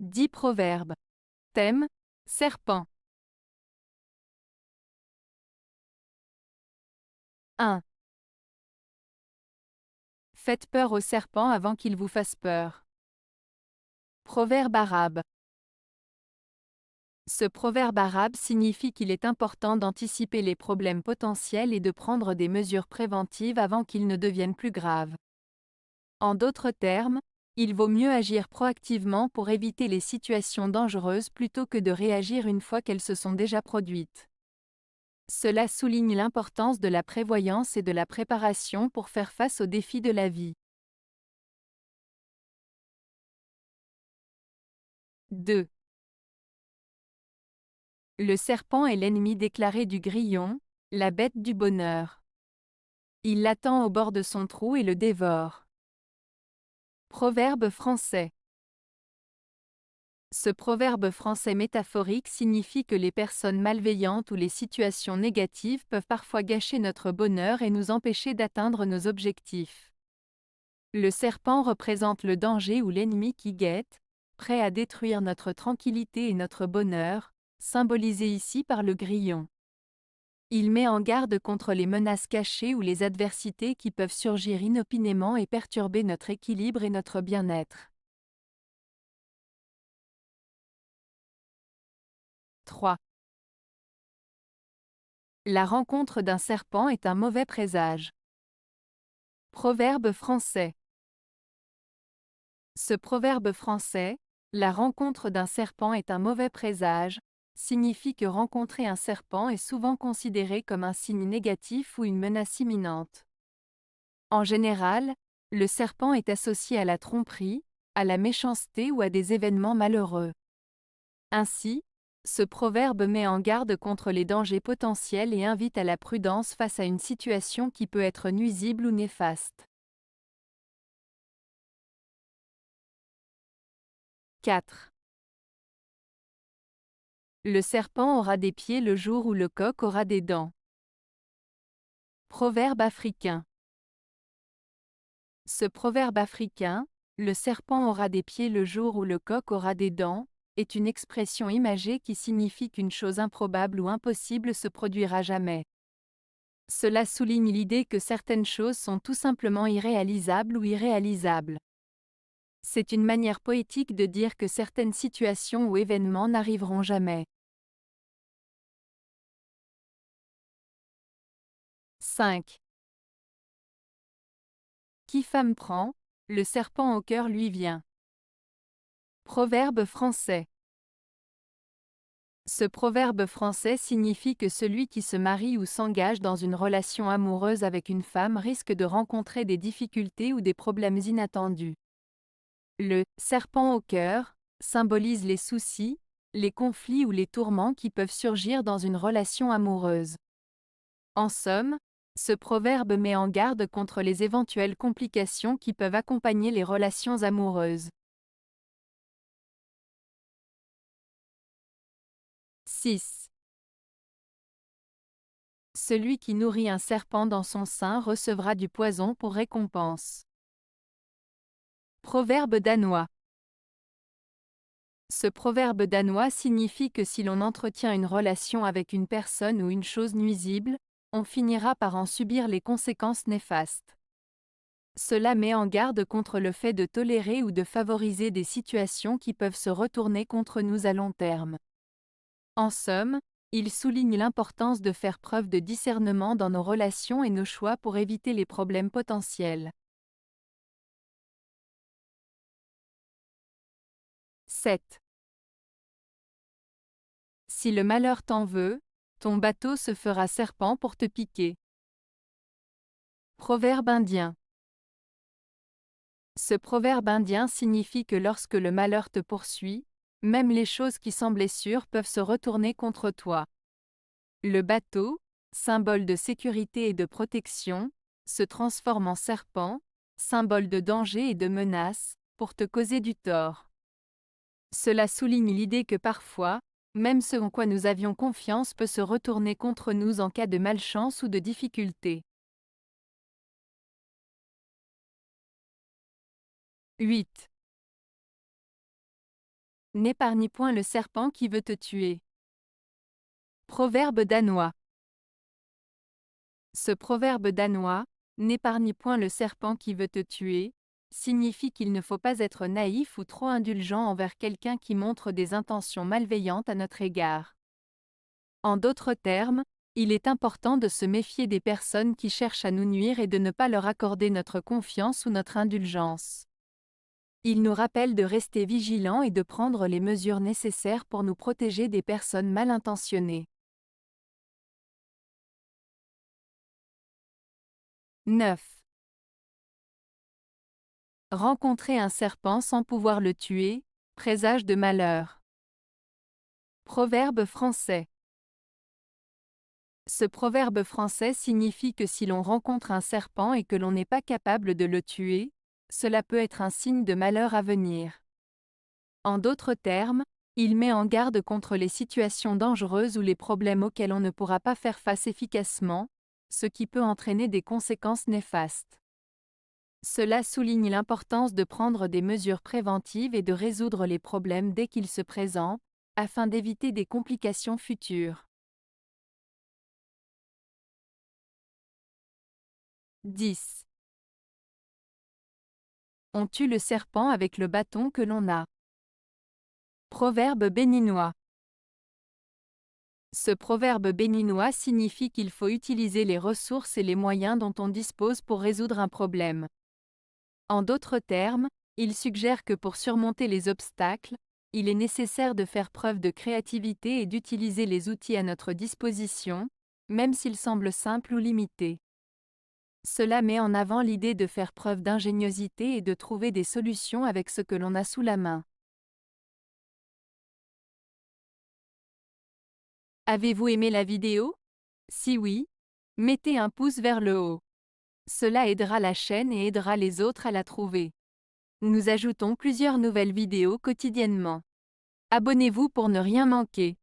10 proverbes. Thème: serpent. 1. Faites peur au serpent avant qu'il vous fasse peur. Proverbe arabe. Ce proverbe arabe signifie qu'il est important d'anticiper les problèmes potentiels et de prendre des mesures préventives avant qu'ils ne deviennent plus graves. En d'autres termes, il vaut mieux agir proactivement pour éviter les situations dangereuses plutôt que de réagir une fois qu'elles se sont déjà produites. Cela souligne l'importance de la prévoyance et de la préparation pour faire face aux défis de la vie. 2. Le serpent est l'ennemi déclaré du grillon, la bête du bonheur. Il l'attend au bord de son trou et le dévore. Proverbe français. Ce proverbe français métaphorique signifie que les personnes malveillantes ou les situations négatives peuvent parfois gâcher notre bonheur et nous empêcher d'atteindre nos objectifs. Le serpent représente le danger ou l'ennemi qui guette, prêt à détruire notre tranquillité et notre bonheur, symbolisé ici par le grillon. Il met en garde contre les menaces cachées ou les adversités qui peuvent surgir inopinément et perturber notre équilibre et notre bien-être. 3. La rencontre d'un serpent est un mauvais présage. Proverbe français. Ce proverbe français, la rencontre d'un serpent est un mauvais présage, signifie que rencontrer un serpent est souvent considéré comme un signe négatif ou une menace imminente. En général, le serpent est associé à la tromperie, à la méchanceté ou à des événements malheureux. Ainsi, ce proverbe met en garde contre les dangers potentiels et invite à la prudence face à une situation qui peut être nuisible ou néfaste. 4. Le serpent aura des pieds le jour où le coq aura des dents. Proverbe africain. Ce proverbe africain, le serpent aura des pieds le jour où le coq aura des dents, est une expression imagée qui signifie qu'une chose improbable ou impossible se produira jamais. Cela souligne l'idée que certaines choses sont tout simplement irréalisables ou irréalisables. C'est une manière poétique de dire que certaines situations ou événements n'arriveront jamais. 5. Qui femme prend, le serpent au cœur lui vient. Proverbe français. Ce proverbe français signifie que celui qui se marie ou s'engage dans une relation amoureuse avec une femme risque de rencontrer des difficultés ou des problèmes inattendus. Le serpent au cœur symbolise les soucis, les conflits ou les tourments qui peuvent surgir dans une relation amoureuse. En somme, ce proverbe met en garde contre les éventuelles complications qui peuvent accompagner les relations amoureuses. 6. Celui qui nourrit un serpent dans son sein recevra du poison pour récompense. Proverbe danois. Ce proverbe danois signifie que si l'on entretient une relation avec une personne ou une chose nuisible, on finira par en subir les conséquences néfastes. Cela met en garde contre le fait de tolérer ou de favoriser des situations qui peuvent se retourner contre nous à long terme. En somme, il souligne l'importance de faire preuve de discernement dans nos relations et nos choix pour éviter les problèmes potentiels. 7. Si le malheur t'en veut, ton bateau se fera serpent pour te piquer. Proverbe indien. Ce proverbe indien signifie que lorsque le malheur te poursuit, même les choses qui semblaient sûres peuvent se retourner contre toi. Le bateau, symbole de sécurité et de protection, se transforme en serpent, symbole de danger et de menace, pour te causer du tort. Cela souligne l'idée que parfois, même ce en quoi nous avions confiance peut se retourner contre nous en cas de malchance ou de difficulté. 8. N'épargne point le serpent qui veut te tuer. Proverbe danois. Ce proverbe danois, n'épargne point le serpent qui veut te tuer, signifie qu'il ne faut pas être naïf ou trop indulgent envers quelqu'un qui montre des intentions malveillantes à notre égard. En d'autres termes, il est important de se méfier des personnes qui cherchent à nous nuire et de ne pas leur accorder notre confiance ou notre indulgence. Il nous rappelle de rester vigilants et de prendre les mesures nécessaires pour nous protéger des personnes mal intentionnées. 9. Rencontrer un serpent sans pouvoir le tuer, présage de malheur. Proverbe français. Ce proverbe français signifie que si l'on rencontre un serpent et que l'on n'est pas capable de le tuer, cela peut être un signe de malheur à venir. En d'autres termes, il met en garde contre les situations dangereuses ou les problèmes auxquels on ne pourra pas faire face efficacement, ce qui peut entraîner des conséquences néfastes. Cela souligne l'importance de prendre des mesures préventives et de résoudre les problèmes dès qu'ils se présentent, afin d'éviter des complications futures. 10. On tue le serpent avec le bâton que l'on a. Proverbe béninois. Ce proverbe béninois signifie qu'il faut utiliser les ressources et les moyens dont on dispose pour résoudre un problème. En d'autres termes, il suggère que pour surmonter les obstacles, il est nécessaire de faire preuve de créativité et d'utiliser les outils à notre disposition, même s'ils semblent simples ou limités. Cela met en avant l'idée de faire preuve d'ingéniosité et de trouver des solutions avec ce que l'on a sous la main. Avez-vous aimé la vidéo? Si oui, mettez un pouce vers le haut. Cela aidera la chaîne et aidera les autres à la trouver. Nous ajoutons plusieurs nouvelles vidéos quotidiennement. Abonnez-vous pour ne rien manquer.